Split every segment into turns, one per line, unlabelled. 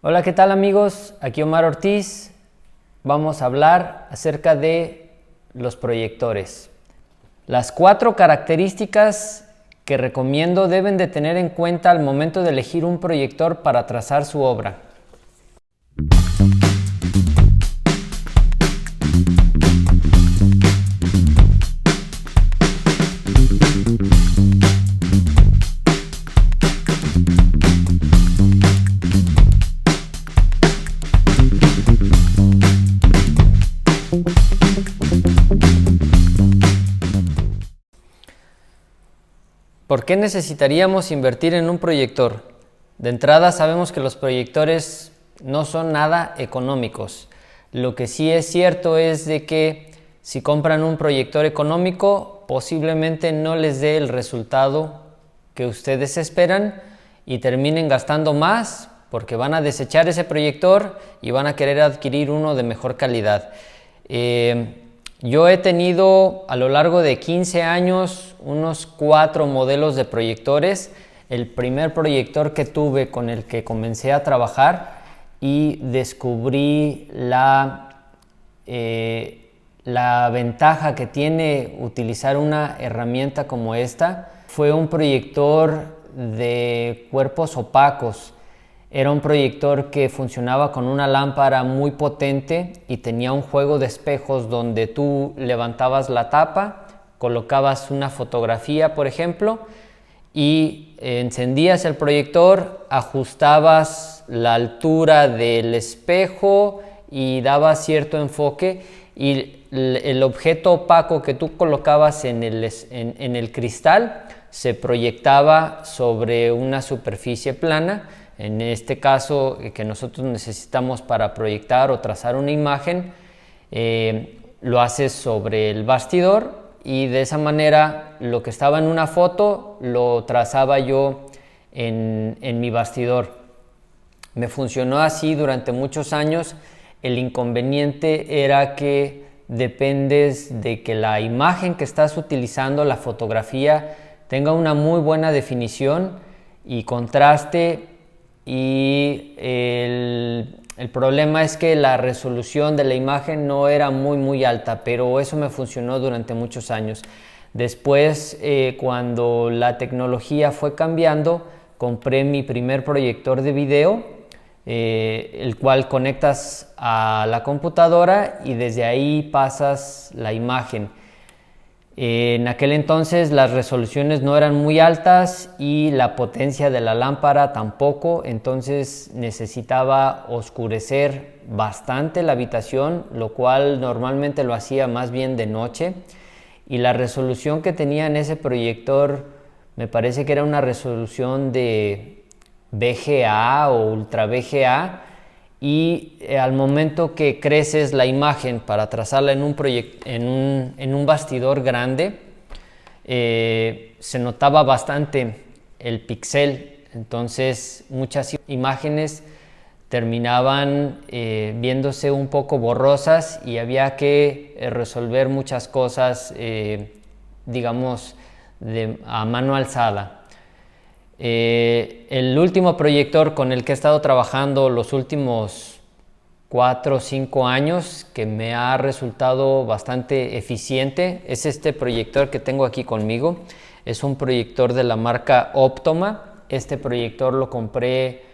Hola, ¿qué tal amigos? Aquí Omar Ortiz. Vamos a hablar acerca de los proyectores. Las 4 características que recomiendo deben de tener en cuenta al momento de elegir un proyector para trazar su obra. ¿Por qué necesitaríamos invertir en un proyector? De entrada sabemos que los proyectores no son nada económicos. Lo que sí es cierto es de que si compran un proyector económico, posiblemente no les dé el resultado que ustedes esperan y terminen gastando más porque van a desechar ese proyector y van a querer adquirir uno de mejor calidad. Yo he tenido a lo largo de 15 años unos 4 modelos de proyectores. El primer proyector que tuve con el que comencé a trabajar y descubrí la ventaja que tiene utilizar una herramienta como esta fue un proyector de cuerpos opacos. Era un proyector que funcionaba con una lámpara muy potente y tenía un juego de espejos donde tú levantabas la tapa, colocabas una fotografía, por ejemplo, y encendías el proyector, ajustabas la altura del espejo y dabas cierto enfoque y el objeto opaco que tú colocabas en el cristal se proyectaba sobre una superficie plana. En este caso que nosotros necesitamos para proyectar o trazar una imagen, lo haces sobre el bastidor y de esa manera lo que estaba en una foto lo trazaba yo en mi bastidor. Me funcionó así durante muchos años. El inconveniente era que dependes de que la imagen que estás utilizando, la fotografía, tenga una muy buena definición y contraste. Y el problema es que la resolución de la imagen no era muy alta, pero eso me funcionó durante muchos años. Después, cuando la tecnología fue cambiando, compré mi primer proyector de video, el cual conectas a la computadora y desde ahí pasas la imagen. En aquel entonces las resoluciones no eran muy altas y la potencia de la lámpara tampoco, entonces necesitaba oscurecer bastante la habitación, lo cual normalmente lo hacía más bien de noche, y la resolución que tenía en ese proyector me parece que era una resolución de VGA o Ultra VGA, y al momento que creces la imagen para trazarla en un bastidor grande, se notaba bastante el píxel. Entonces muchas imágenes terminaban viéndose un poco borrosas y había que resolver muchas cosas, digamos, a mano alzada. El último proyector con el que he estado trabajando los últimos 4 o 5 años, que me ha resultado bastante eficiente, es este proyector que tengo aquí conmigo. Es un proyector de la marca Optoma. Este proyector lo compré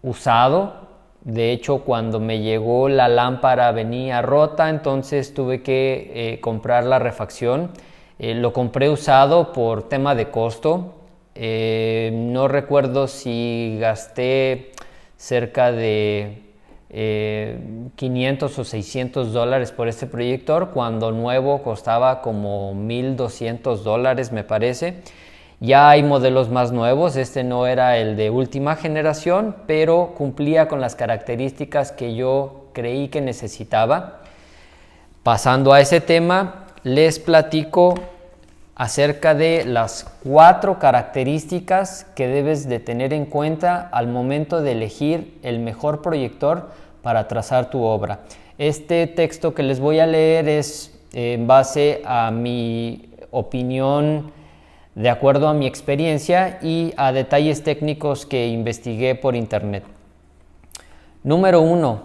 usado. De hecho, cuando me llegó la lámpara venía rota, entonces tuve que comprar la refacción. Lo compré usado por tema de costo. No recuerdo si gasté cerca de $500 o $600 por este proyector, cuando nuevo costaba como $1,200 me parece. Ya hay modelos más nuevos, este no era el de última generación, pero cumplía con las características que yo creí que necesitaba. Pasando a ese tema, les platico acerca de las 4 características que debes de tener en cuenta al momento de elegir el mejor proyector para trazar tu obra. Este texto que les voy a leer es en base a mi opinión, de acuerdo a mi experiencia y a detalles técnicos que investigué por internet. Número 1.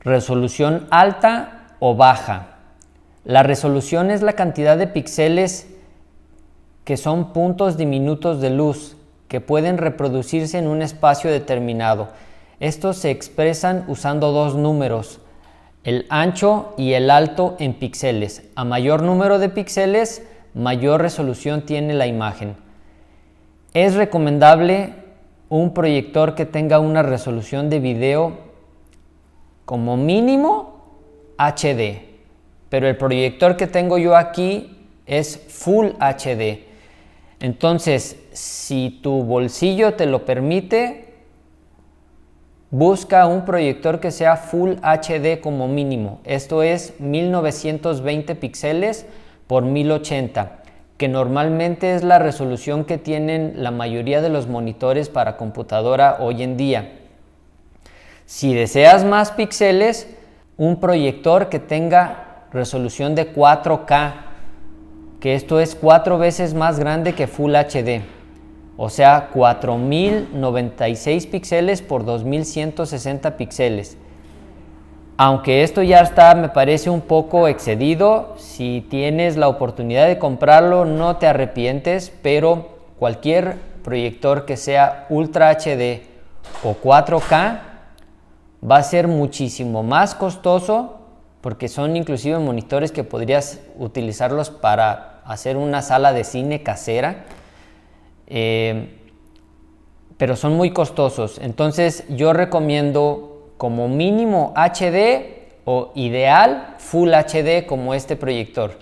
Resolución alta o baja. La resolución es la cantidad de píxeles que son puntos diminutos de luz que pueden reproducirse en un espacio determinado. Estos se expresan usando dos números, el ancho y el alto en píxeles. A mayor número de píxeles, mayor resolución tiene la imagen. Es recomendable un proyector que tenga una resolución de video como mínimo HD, pero el proyector que tengo yo aquí es Full HD. Entonces, si tu bolsillo te lo permite, busca un proyector que sea Full HD como mínimo. Esto es 1920 píxeles por 1080, que normalmente es la resolución que tienen la mayoría de los monitores para computadora hoy en día. Si deseas más píxeles, un proyector que tenga resolución de 4K, que esto es 4 veces más grande que Full HD, o sea 4096 píxeles por 2160 píxeles. Aunque esto ya está, me parece un poco excedido. Si tienes la oportunidad de comprarlo, no te arrepientes, pero cualquier proyector que sea Ultra HD o 4K va a ser muchísimo más costoso, porque son inclusive monitores que podrías utilizarlos para hacer una sala de cine casera, pero son muy costosos. Entonces yo recomiendo como mínimo HD o ideal Full HD como este proyector.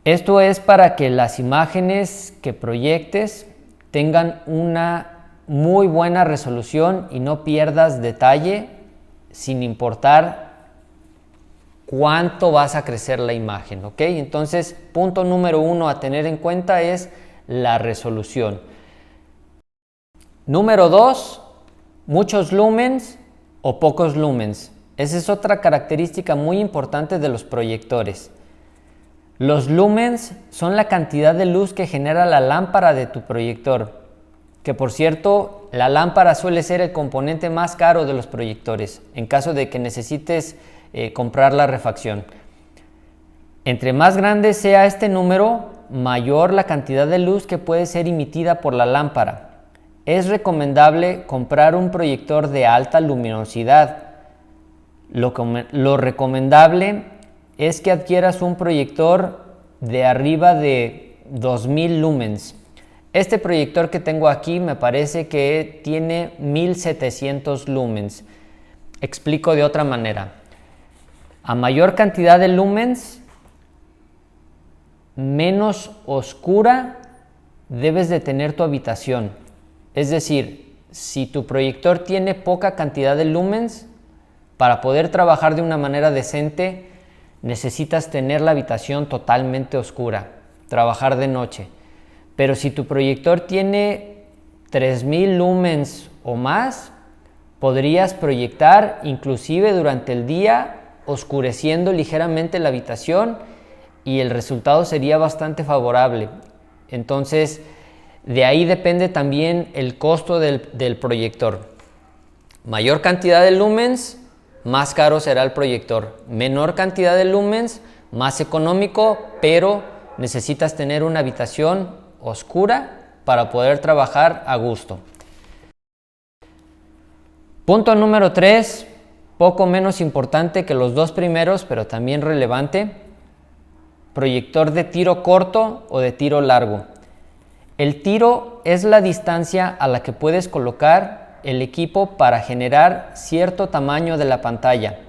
Esto es para que las imágenes que proyectes tengan una muy buena resolución y no pierdas detalle, sin importar cuánto vas a crecer la imagen, ¿ok? Entonces, punto número 1 a tener en cuenta es la resolución. Número 2, muchos lumens o pocos lumens. Esa es otra característica muy importante de los proyectores. Los lumens son la cantidad de luz que genera la lámpara de tu proyector, que por cierto, la lámpara suele ser el componente más caro de los proyectores, en caso de que necesites comprar la refacción. Entre más grande sea este número, mayor la cantidad de luz que puede ser emitida por la lámpara. Es recomendable comprar un proyector de alta luminosidad. Lo recomendable es que adquieras un proyector de arriba de 2000 lumens. Este proyector que tengo aquí me parece que tiene 1700 lumens. Explico de otra manera. A mayor cantidad de lumens, menos oscura debes de tener tu habitación. Es decir, si tu proyector tiene poca cantidad de lumens, para poder trabajar de una manera decente, necesitas tener la habitación totalmente oscura, trabajar de noche. Pero si tu proyector tiene 3000 lumens o más, podrías proyectar inclusive durante el día, oscureciendo ligeramente la habitación, y el resultado sería bastante favorable. Entonces, de ahí depende también el costo del proyector. Mayor cantidad de lumens, más caro será el proyector. Menor cantidad de lumens, más económico, pero necesitas tener una habitación oscura para poder trabajar a gusto. Punto número 3, poco menos importante que los dos primeros, pero también relevante: proyector de tiro corto o de tiro largo. El tiro es la distancia a la que puedes colocar el equipo para generar cierto tamaño de la pantalla.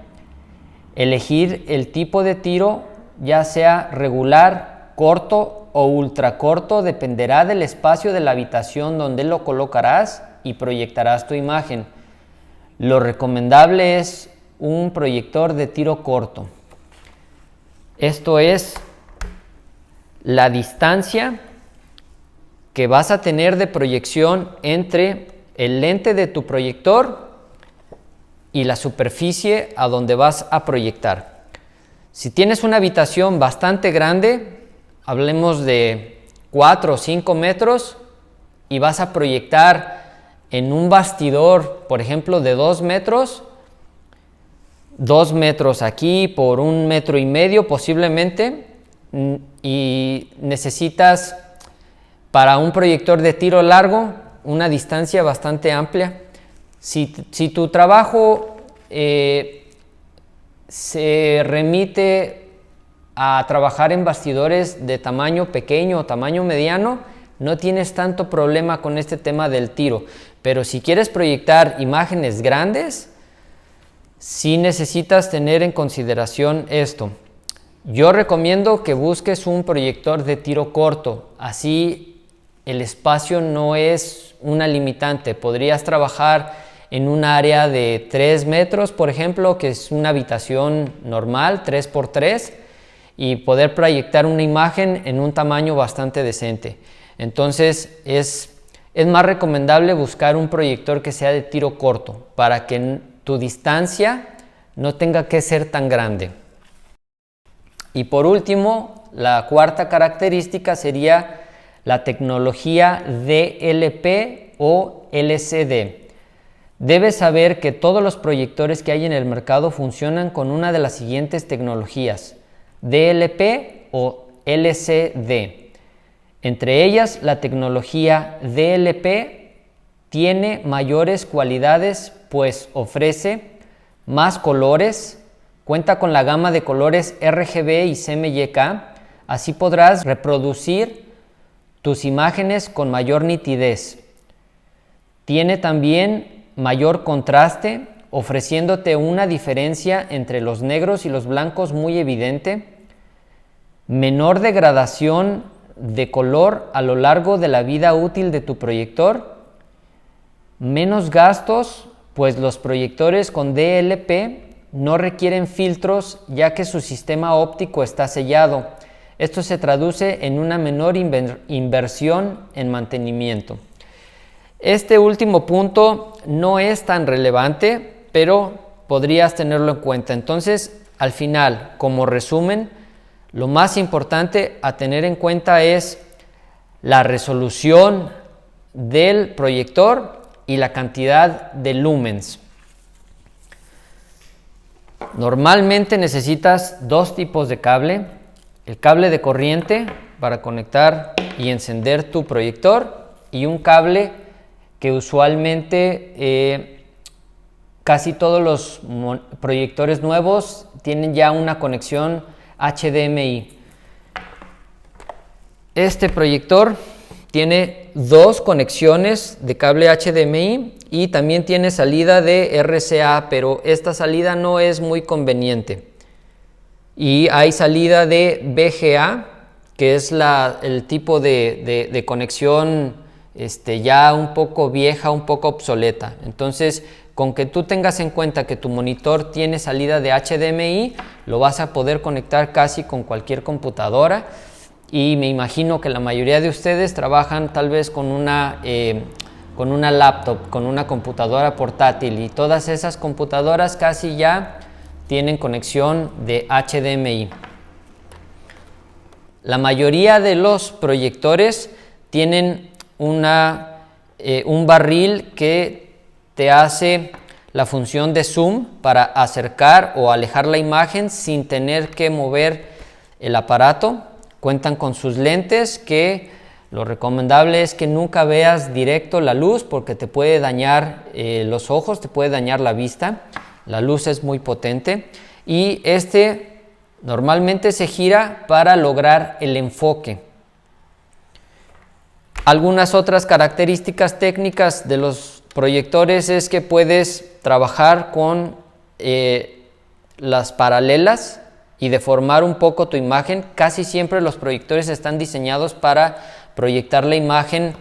Elegir el tipo de tiro, ya sea regular, corto o ultra corto, dependerá del espacio de la habitación donde lo colocarás y proyectarás tu imagen. Lo recomendable es un proyector de tiro corto. Esto es la distancia que vas a tener de proyección entre el lente de tu proyector y la superficie a donde vas a proyectar. Si tienes una habitación bastante grande, hablemos de 4 o 5 metros, y vas a proyectar en un bastidor, por ejemplo, de 2 metros aquí por 1,5 metros posiblemente, y necesitas para un proyector de tiro largo una distancia bastante amplia. Si tu trabajo se remite a trabajar en bastidores de tamaño pequeño o tamaño mediano, no tienes tanto problema con este tema del tiro. Pero si quieres proyectar imágenes grandes, sí necesitas tener en consideración esto. Yo recomiendo que busques un proyector de tiro corto, así el espacio no es una limitante. Podrías trabajar en un área de 3 metros, por ejemplo, que es una habitación normal, 3x3, y poder proyectar una imagen en un tamaño bastante decente. Entonces es más recomendable buscar un proyector que sea de tiro corto para que tu distancia no tenga que ser tan grande. Y por último, la cuarta característica sería la tecnología DLP o LCD. Debes saber que todos los proyectores que hay en el mercado funcionan con una de las siguientes tecnologías: DLP o LCD. Entre ellas, la tecnología DLP tiene mayores cualidades, pues ofrece más colores, cuenta con la gama de colores RGB y CMYK, así podrás reproducir tus imágenes con mayor nitidez. Tiene también mayor contraste, ofreciéndote una diferencia entre los negros y los blancos muy evidente, menor degradación de color a lo largo de la vida útil de tu proyector, menos gastos, pues los proyectores con DLP no requieren filtros ya que su sistema óptico está sellado. Esto se traduce en una menor inversión en mantenimiento. Este último punto no es tan relevante, pero podrías tenerlo en cuenta. Entonces, al final, como resumen, lo más importante a tener en cuenta es la resolución del proyector y la cantidad de lúmenes. Normalmente necesitas 2 tipos de cable: el cable de corriente para conectar y encender tu proyector, y un cable que usualmente casi todos los proyectores nuevos tienen ya una conexión HDMI. Este proyector tiene 2 conexiones de cable HDMI y también tiene salida de RCA, pero esta salida no es muy conveniente. Y hay salida de VGA, que es el tipo de conexión ya un poco vieja, un poco obsoleta. Entonces, con que tú tengas en cuenta que tu monitor tiene salida de HDMI, lo vas a poder conectar casi con cualquier computadora. Y me imagino que la mayoría de ustedes trabajan tal vez con una laptop, con una computadora portátil, y todas esas computadoras casi ya tienen conexión de HDMI. La mayoría de los proyectores tienen un barril que te hace la función de zoom para acercar o alejar la imagen sin tener que mover el aparato. Cuentan con sus lentes, que lo recomendable es que nunca veas directo la luz porque te puede dañar los ojos, te puede dañar la vista. La luz es muy potente y normalmente se gira para lograr el enfoque. Algunas otras características técnicas de los proyectores es que puedes trabajar con las paralelas y deformar un poco tu imagen. Casi siempre los proyectores están diseñados para proyectar la imagen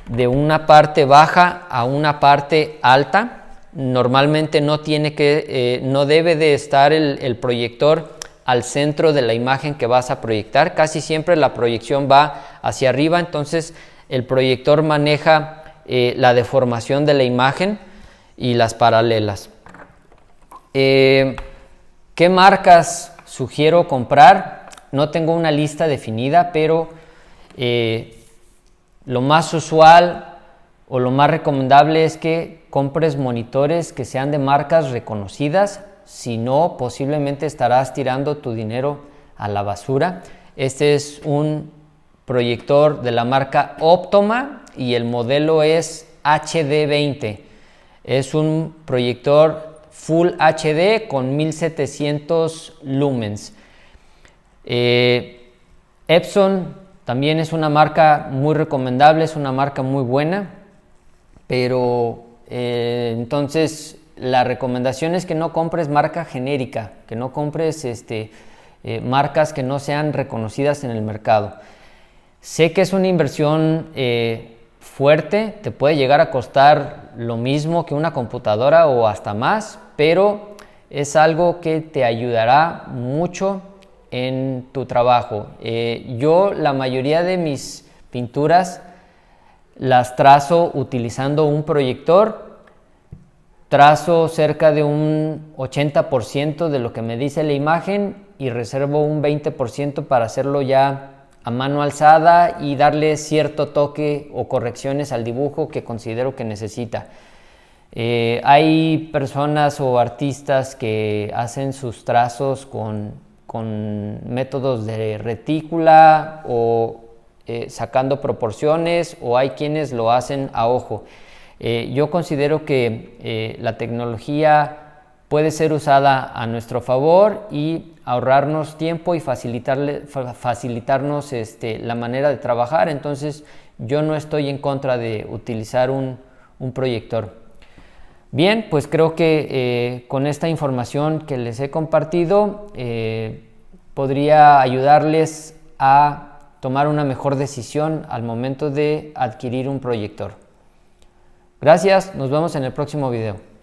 de una parte baja a una parte alta. Normalmente no debe de estar el proyector al centro de la imagen que vas a proyectar. Casi siempre la proyección va hacia arriba, entonces el proyector maneja la deformación de la imagen y las paralelas. ¿Qué marcas sugiero comprar? No tengo una lista definida, pero lo más usual o lo más recomendable es que compres monitores que sean de marcas reconocidas, si no, posiblemente estarás tirando tu dinero a la basura. Este es un proyector de la marca Optoma y el modelo es HD20. Es un proyector Full HD con 1700 lumens. Epson también es una marca muy recomendable, es una marca muy buena, pero entonces la recomendación es que no compres marca genérica, que no compres marcas que no sean reconocidas en el mercado. Sé que es una inversión fuerte, te puede llegar a costar lo mismo que una computadora o hasta más, pero es algo que te ayudará mucho en tu trabajo. Yo la mayoría de mis pinturas las trazo utilizando un proyector. Trazo cerca de un 80% de lo que me dice la imagen y reservo un 20% para hacerlo ya a mano alzada y darle cierto toque o correcciones al dibujo que considero que necesita. Hay personas o artistas que hacen sus trazos con métodos de retícula o sacando proporciones, o hay quienes lo hacen a ojo. Yo considero que la tecnología puede ser usada a nuestro favor y ahorrarnos tiempo y facilitarnos la manera de trabajar. Entonces yo no estoy en contra de utilizar un proyector. Bien, pues creo que con esta información que les he compartido podría ayudarles a tomar una mejor decisión al momento de adquirir un proyector. Gracias, nos vemos en el próximo video.